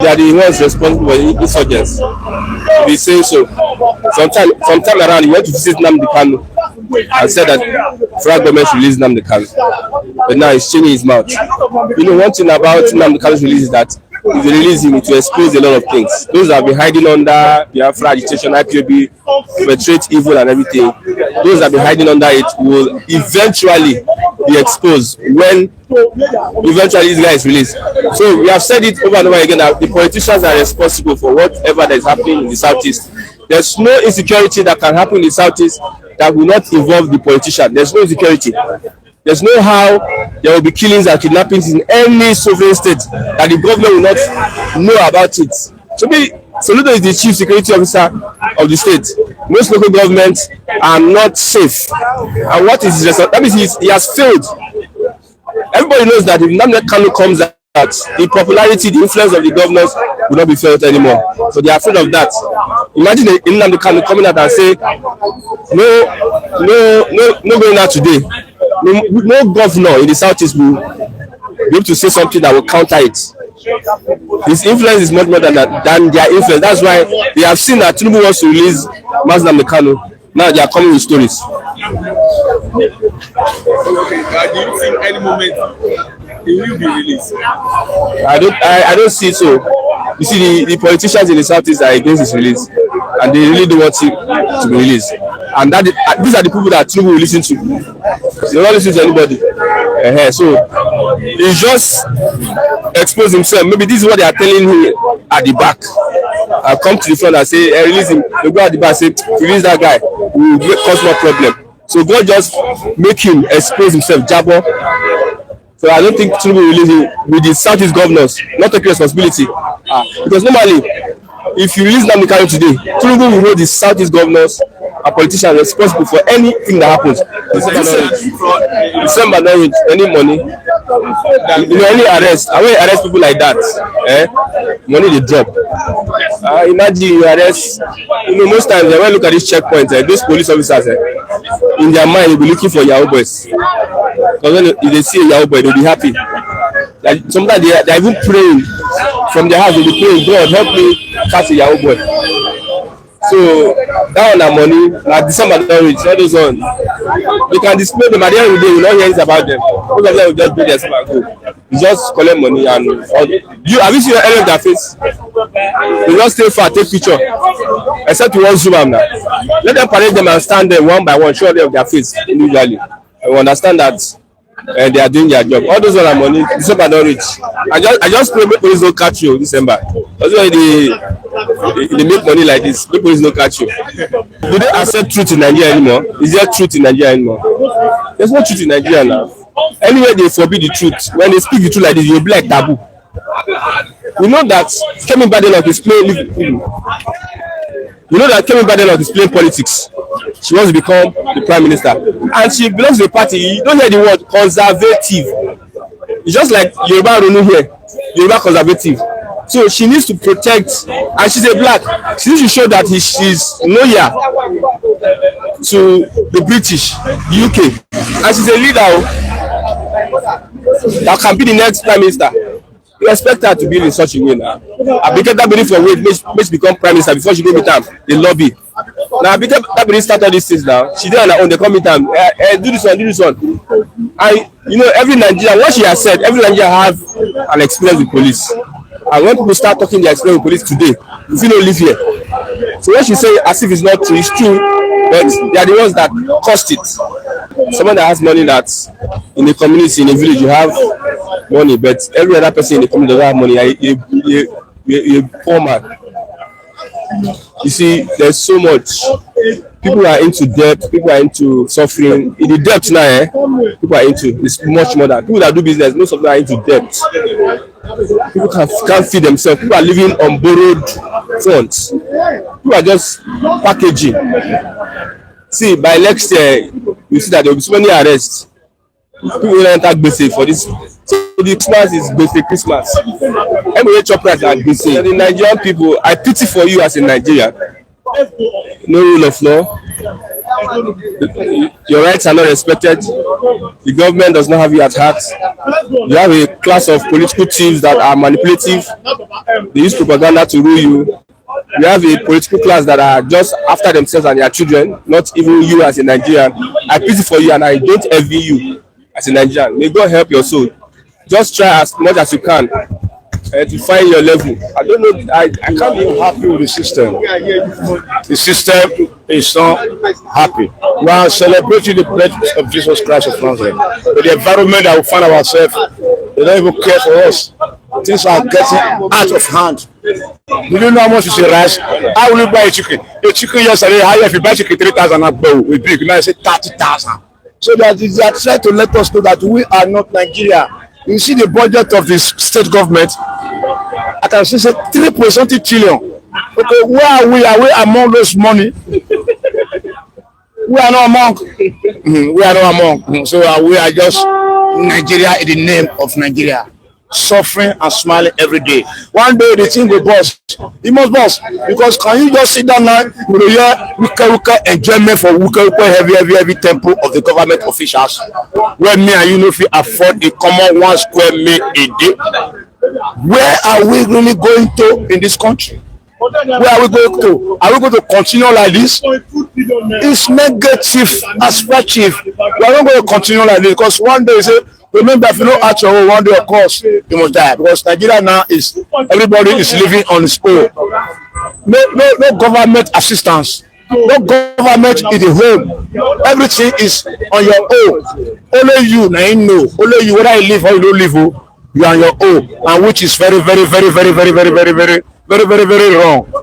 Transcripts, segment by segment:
They are the ones responsible for insurgents. They say so. Sometime around, he went to visit Nnamdi and said that federal government should release Nnamdi. But now he's changing his mouth. You know, one thing about Nnamdi's release is that if they release him, it will expose a lot of things. Those that have been hiding under Biafra agitation, IPOB, perpetrate evil and everything, those that have been hiding under it will eventually be exposed when eventually this guy is released. So we have said it over and over again that the politicians are responsible for whatever that is happening in the southeast. There's no insecurity that can happen in the southeast that will not involve the politician. There's no insecurity. There's no how there will be killings and kidnappings in any sovereign state that the government will not know about it. Soludo is the chief security officer of the state. Most local governments are not safe. And what is his result? That means he has failed. Everybody knows that if Nnamdi Kanu comes out, the popularity, the influence of the governors will not be felt anymore. So they are afraid of that. Imagine Nnamdi Kanu coming out and say, no going out today. No governor in the southeast will be able to say something that will counter it. His influence is much more than their influence. That's why they have seen that Tinubu wants to release Nnamdi Kanu. Now they are coming with stories. Do you think any moment he will be released? I don't see it so. You see, the politicians in the southeast are against his release, and they really don't want him to be released. And these are the people that Tinubu will listen to. They don't listen to anybody. So he just exposed himself. Maybe this is what they are telling him at the back. I'll come to the front and say, release him. They go at the back and say, release that guy. We will cause more problem. So God just make him expose himself, Jabo. So I don't think Tinubu will release him with the Southeast governors, not taking responsibility. Because normally, if you release Nnamdi Kanu today, Tinubu will hold the Southeast governors and politicians responsible for anything that happens. December not with any money. Any arrest. I want to arrest people like that. Money they drop. Imagine you arrest. Most times when I look at these checkpoints, those police officers, in their mind, they'll be looking for Yahoo boys. Because when they see a Yahoo boy, they'll be happy. Sometimes they're even praying from their house. They'll be praying, God help me catch a Yahoo boy. So that one, money, like December don't reach, all those on. You can display them at the end of the day, you don't hear anything about them. Most of them will just pay their stuff and go. You just collect money and have you seen any of their face? They just stay far, take picture. Except you want zoom them now. Let them parade them and stand them one by one, show them their face individually. And we understand that they are doing their job. All those are money, December don't reach. I just pray make police don't catch you December. That's why they make money like this. Make police don't catch you. Do they accept truth in Nigeria anymore? Is there truth in Nigeria anymore? There's no truth in Nigeria now. Anywhere they forbid the truth, when they speak the truth like this, you'll be like taboo. You know that Kemi Badenoch is playing. You know that Kemi Badenoch is playing politics. She wants to become the prime minister, and she belongs to a party. You don't hear the word conservative. It's just like Yoruba Ronu here, Yoruba conservative. So she needs to protect, and she's a black. She needs to show that she's loyal to the British, the UK, and she's a leader that can be the next prime minister. You expect her to be in such a way now. Abike Dabiri for weight makes become prime minister before she go meet am. They lobby. Now Abike Dabiri start all these things now. She did on her own. They come meet am. Do this one, do this one. And every Nigerian, what she has said, every Nigerian have an experience with police. And when people start talking their experience with police today, you don't live here. So what she say as if it's not true, it's true, but they are the ones that cost it. Someone that has money, that in the community, in a village, you have money, but every other person in the community doesn't have money. You're a poor man. You see, there's so much. People are into debt. People are into suffering. In the debt now, people are into. It's much more than people that do business. Most of them are into debt. People can't feed themselves. People are living on borrowed funds. People are just packaging. See, by next year, you see that there will be so many arrests. People will enter Gbese for this. So the Christmas is Gbese Christmas. Anyway, chop price and Gbese. The Nigerian people, I pity for you as a Nigerian. No rule of law. Your rights are not respected. The government does not have you at heart. You have a class of political thieves that are manipulative. They use propaganda to rule you. You have a political class that are just after themselves and their children, not even you as a Nigerian. I pity for you and I don't envy you as a Nigerian. May God help your soul. Just try as much as you can to find your level. I don't know. I can't be happy with the system. The system is not happy. We are celebrating the birth of Jesus Christ of Nazareth. But the environment that we find ourselves, they don't even care for us. Things are getting out of hand. Do you know how much is a rice? How will you buy a chicken? A chicken yesterday, how if you buy chicken 3,000 with big, now I say 30,000. So that they are trying to let us know that we are not Nigeria. You see the budget of the state government, I can say 3.something trillion. Okay, where are we? Are we among those money? We are not among. We are not among. So we are just Nigeria in the name of Nigeria. Suffering and smiling every day. One day the thing will bust. It must bust. Because can you just sit down now with a wicked enjoyment for wicked heavy temple of the government officials? Where me and you know if you afford a common 1 square meal a day. Where are we really going to in this country? Where are we going to? Are we going to continue like this? It's negative, aspirative. We are not going to continue like this because one day you say, remember, if you don't act your own, one day of course you must die because Nigeria now is everybody is living on its own. No government assistance, no government in the home. Everything is on your own. Only you now you know. Only you whether you live or you don't live, you are on your own, and which is very wrong.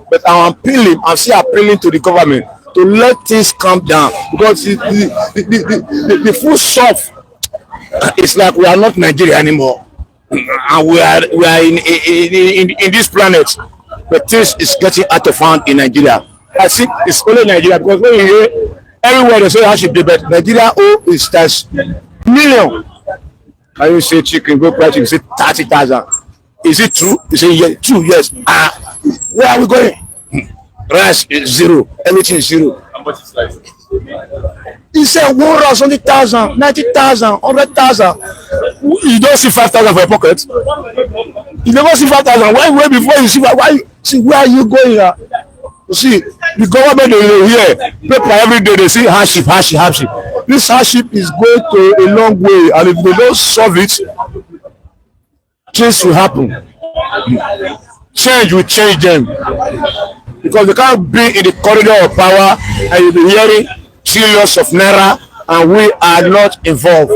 But I'm appealing, I'm still appealing to the government to let things calm down because the full stuff. It's like we are not Nigeria anymore, and we are in this planet. But things is getting out of hand in Nigeria. I think it's only Nigeria because when you hear everywhere they say how should be, but Nigeria is that's million. Can you say chicken go price? You say 30,000. Is it true? You say yes, true. Yes. Where are we going? Rice is zero. Everything is zero. How much is rice? He said 100,000, 90,000, 100,000. You don't see 5,000 for your pocket. You never see 5,000. Why before you see why? See where are you going? You see the government here paper every day. They see hardship. This hardship is going to a long way, and if they don't solve it, change will happen. Change will change them because they can't be in the corridor of power and you'll be hearing trillions of naira and we are not involved.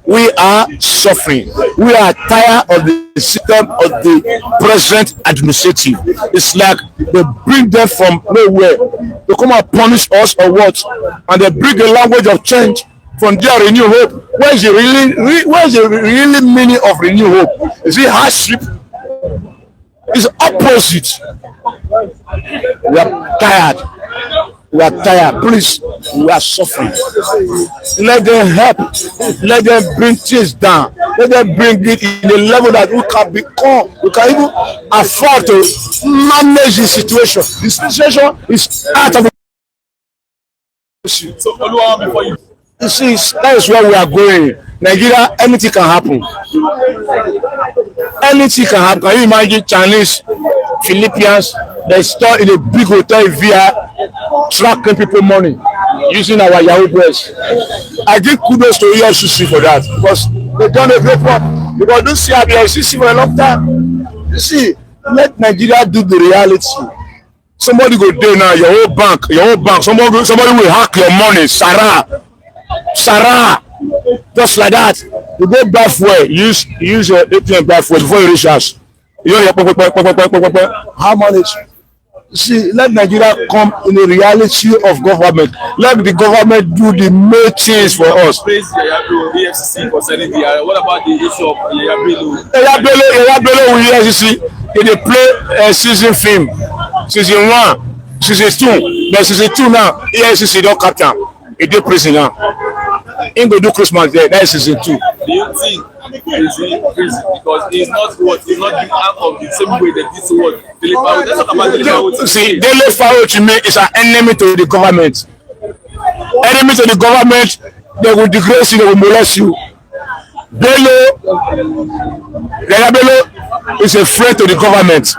We are suffering. We are tired of the system of the present administrative. It's like they bring them from nowhere to come and punish us or what, and they bring a language of change. From there, renew hope. Where is the really meaning of renew hope? Is it hardship? It's opposite. We are tired. We are tired. Please, we are suffering. Let them help. Let them bring things down. Let them bring it in a level that we can become. We can even afford to manage the situation. The situation is out of the. So, Oluwa, before you see, that is where we are going. Nigeria, anything can happen. Anything can happen. Can you imagine Chinese, Philippines, they store in a big hotel via tracking people money using our Yahoo boys? I give kudos to EFCC for that because they've done a great work. Because don't see the EFCC for a long time. You see, let Nigeria do the reality. Somebody go there now, your whole bank, somebody will hack your money, Sarah, just like that. You go buy fuel, use your ATM buy fuel before you reach us. You know how manage? See, let Nigeria come in the reality of government. Let the government do the main things for us. praise EFCC concerning what about the issue of Yaya Bello with EFCC? They play season film, season 1, season 2, but season 2 now EFCC don't capture him. He did prison now. He go do Christmas there. That is season 2. Do you think he's in prison because he's not being out of the same way that this what Let's talk about See, Delefarotimi is an enemy to the government. enemy to the government, they will disgrace you, they will molest you. Bello is a friend to the government.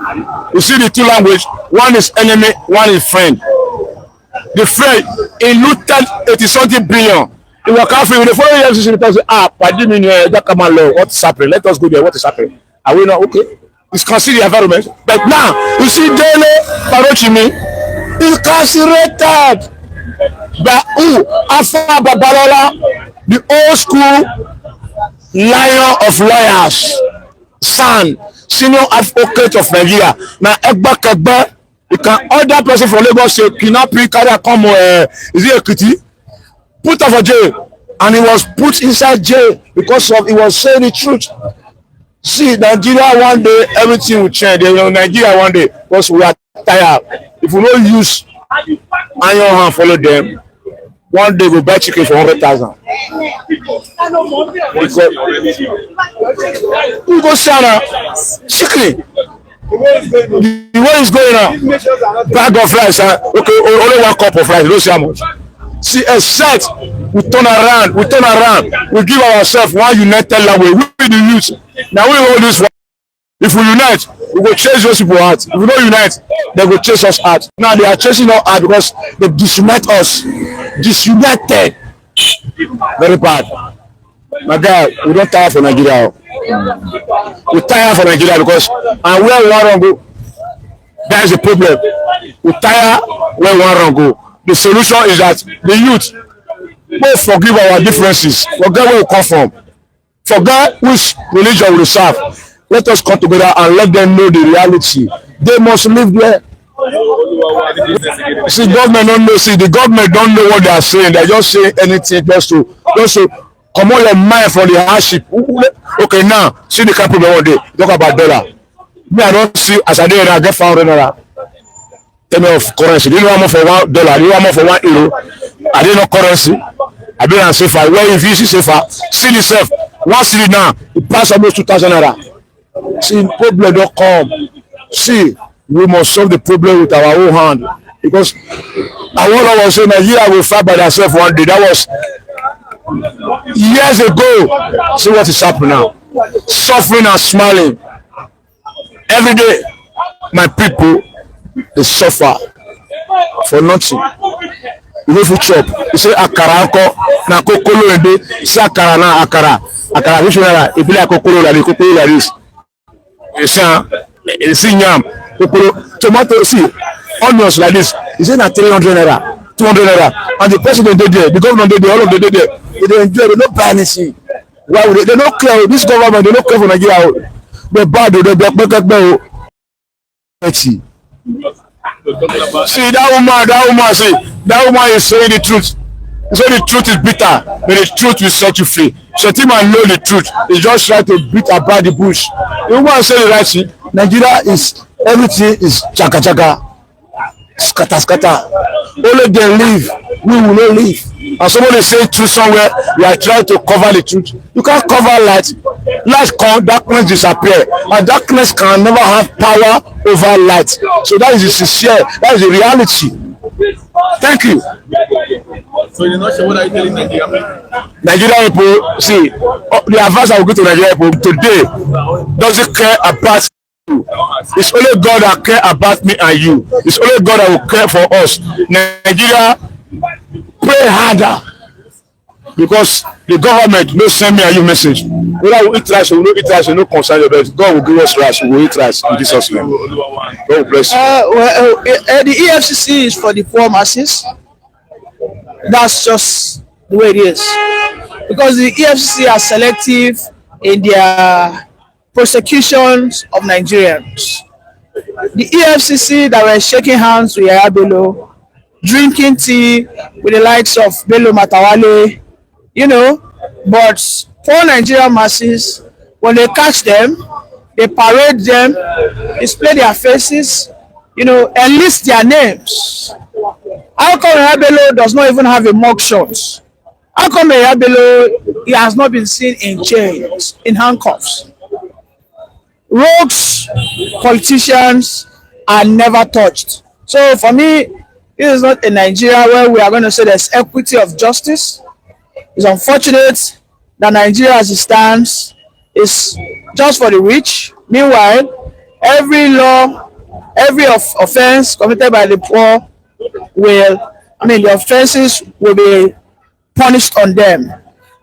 You see the two language, one is enemy, one is friend. The friend, he looted 80-something billion. He was careful with the following years. He say, pardon me, what is happening? Let us go there. What is happening? Are we not okay? It's considered the environment. But now, you see, Farotimi is incarcerated by who? Alpha Babalola, the old school lion of lawyers, son, senior advocate of Nigeria. Now, Egba, you can order person from Lagos say, kidnapping, carry come, is he a kitty? Put her for jail, and he was put inside jail because of he was saying the truth. See, Nigeria one day everything will change. You know, Nigeria one day because we are tired. If we don't use iron hand follow them, one day we'll buy chicken for 100,000. We go Sana chicken. The way is going on, bag of rice, okay, only one cup of rice. You don't see how much. See, a set, we turn around, we give ourselves one united language. We the youth. Now we hold this one. If we unite, we will chase those people out. If we don't unite, they will chase us out. Now they are chasing us out because they disunite us. Disunited. Very bad. My guy, we don't tire for Nigeria. We tire for Nigeria because and where we want to go, that is the problem. We tire where we want to go. The solution is that the youth both forgive our differences, forget where we come from, forget which religion we serve. Let us come together and let them know the reality. They must live there. See, government don't know. See, the government don't know what they are saying. They just say anything just to come on your mind from the hardship. Okay, now see the kind of problem one day. Talk about dollar. Me, I don't see as I did. I get $500. Of currency. They don't want for $1. They don't want for €1. I didn't know currency. I been and safer. Where if you see safer, see yourself. One city now, it pass almost 2,000 naira. See, problem don't come. See, we must solve the problem with our own hand because I was saying Nigeria will fight by themselves one day. That was years ago. See what is happening now. Suffering and smiling every day. My people. They suffer for nothing. You know if you chop, you say akara na kokolo ende, say akara na akara which one na? If you like kokolo like this. You see yam, kokolo, tomato, see onions like this. You say na 300 naira, 200 naira, and the president dey there, the government dey there, all of them dey there. They enjoy, they no buy anything. Why would they don't care? This government they don't care for Nigeria. They bad, they see that woman is saying the truth. So the truth is bitter, but the truth will set you free. Shetima know the truth. They just try to beat about the bush. The woman say the right thing. Nigeria is everything is chaka, scatter. Only they live, we will not live. And somebody say truth somewhere, we are trying to cover the truth. You can't cover light. Light come, darkness disappear. And darkness can never have power over light. So that is the sincere, that is the reality. Thank you. So you're not sure what are you telling Nigeria? Nigeria people, see, the advice I will give to Nigeria people today doesn't care about you. It's only God that care about me and you. It's only God that will care for us. Nigeria, pray harder because the government no send me and you message. Whether we eat rice or we don't eat rice, no concern your best. God will give us rice. We will eat rice in Jesus' name. God will bless you. The EFCC is for the poor masses. That's just the way it is. Because the EFCC are selective in their prosecutions of Nigerians. The EFCC that were shaking hands with Yaya Bello, drinking tea with the likes of Bello Matawale, you know, but poor Nigerian masses, when they catch them, they parade them, display their faces, you know, enlist their names. How come Yaya Bello does not even have a mugshot? How come Yaya Bello, he has not been seen in chains, in handcuffs? Rogues, politicians are never touched. So for me, This is not a Nigeria where we are going to say there's equity of justice. It's unfortunate that Nigeria as it stands is just for the rich. Meanwhile, every law, every offense committed by the poor the offenses will be punished on them.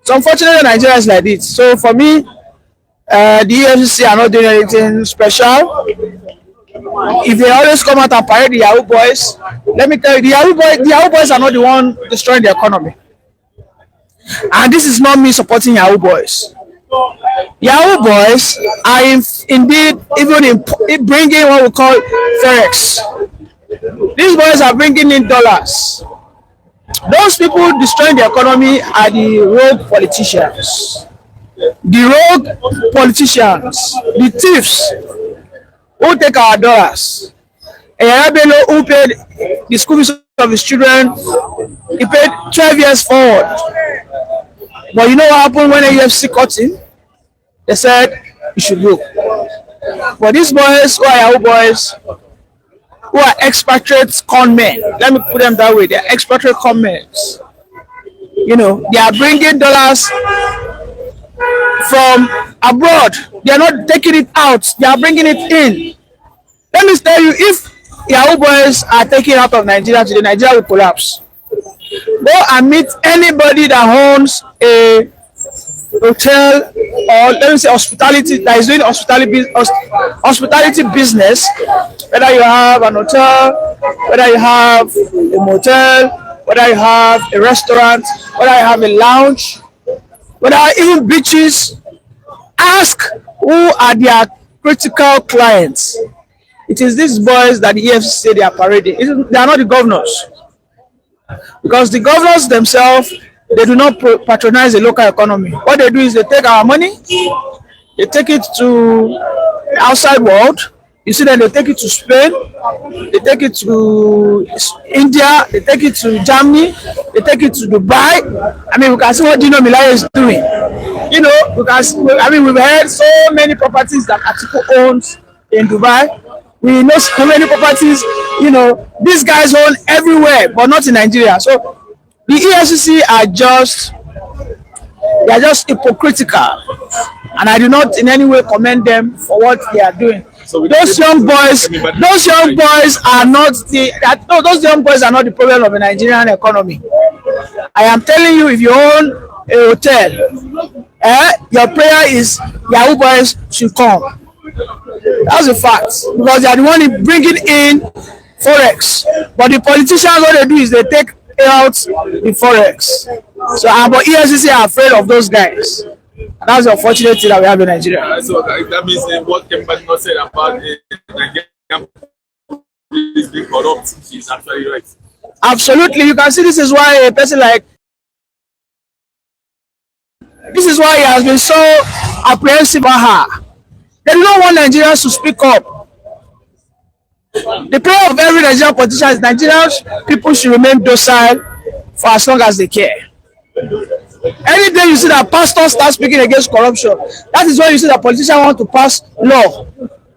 It's unfortunate that Nigeria is like this. So for me, the EFCC are not doing anything special. If they always come out and parade the Yahoo boys, let me tell you, the Yahoo boys are not the one destroying the economy. And this is not me supporting Yahoo boys. Yahoo boys are indeed even bringing what we call forex. These boys are bringing in dollars. Those people destroying the economy are the rogue politicians. The rogue politicians, the thieves who take our dollars. Eyarabelo, who paid the school fees of his children, he paid 12 years forward. But you know what happened when AFC caught him? They said he should go. But these boys who are Yahoo boys, who are expatriate con men, let me put them that way, they're expatriate con men. You know, they are bringing dollars from abroad. They are not taking it out, they are bringing it in. Let me tell you, if Yahoo boys are taken out of Nigeria today, Nigeria will collapse. Go and meet anybody that owns a hotel or let me say hospitality, that is doing hospitality business, whether you have an hotel, whether you have a motel, whether you have a restaurant, whether you have a lounge, whether even beaches, ask who are their critical clients. It is these boys that the EFCC say they are parading. They are not the governors. Because the governors themselves, they do not patronize the local economy. What they do is they take our money, they take it to the outside world. You see that they take it to Spain, they take it to India, they take it to Germany, they take it to Dubai. I mean, we can see what Dino Milaya is doing. You know, because we've heard so many properties that Atiku owns in Dubai. We know so many properties, you know, these guys own everywhere, but not in Nigeria. So the EFCC are just hypocritical, and I do not in any way commend them for what they are doing. So those young boys are not the problem of the Nigerian economy. I am telling you, if you own a hotel, your prayer is Yahoo boys should come. That's a fact, because they are the one bringing in forex. But the politicians, what they do is they take out the forex. So but EFCC are afraid of those guys. And that's the unfortunate thing that we have in Nigeria. So that means what Kemba not said about Nigerian is being corrupt is actually right. Absolutely, you can see this is why a person like this is why he has been so apprehensive about her. They don't want Nigerians to speak up. The prayer of every Nigerian politician is Nigerian people should remain docile for as long as they care. Any day you see that pastors start speaking against corruption, that is when you see that politicians want to pass law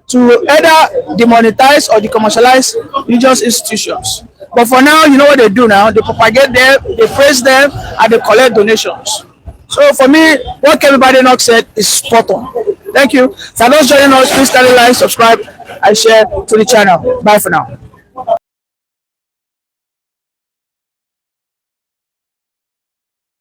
to either demonetize or decommercialize religious institutions. But for now, you know what they do now? They propagate them, they praise them, and they collect donations. So for me, what Kevin Badenoch said is spot on. Thank you. For those joining us, please kindly like, subscribe, and share to the channel. Bye for now.